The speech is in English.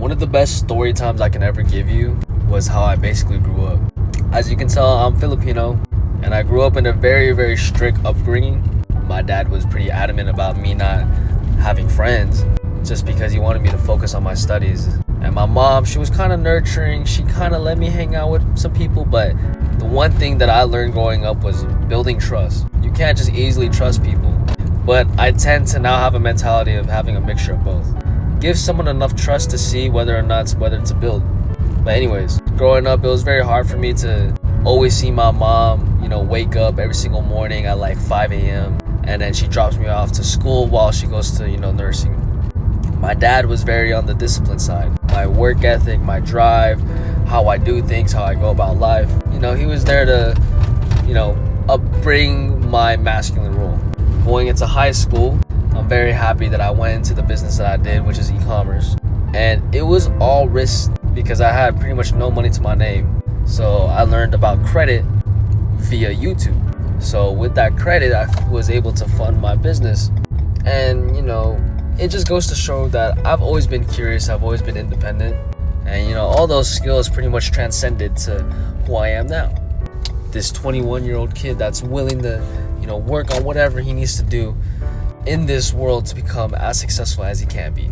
One of the best story times I can ever give you was how I basically grew up. As you can tell, I'm Filipino, and I grew up in a very, very strict upbringing. My dad was pretty adamant about me not having friends just because he wanted me to focus on my studies. And my mom, she was kind of nurturing. She kind of let me hang out with some people, but the one thing that I learned growing up was building trust. You can't just easily trust people. But I tend to now have a mentality of having a mixture of both. Give someone enough trust to see whether it's a build. But anyways, growing up, it was very hard for me to always see my mom, wake up every single morning at like 5 a.m. and then she drops me off to school while she goes to, nursing. My dad was very on the discipline side. My work ethic, my drive, how I do things, how I go about life. He was there to, upbring my masculine role. Going into high school, I'm very happy that I went into the business that I did, which is e-commerce. And it was all risk because I had pretty much no money to my name. So I learned about credit via YouTube. So with that credit, I was able to fund my business. And, it just goes to show that I've always been curious. I've always been independent. And, all those skills pretty much transcended to who I am now. This 21-year-old kid that's willing to, work on whatever he needs to do in this world to become as successful as he can be.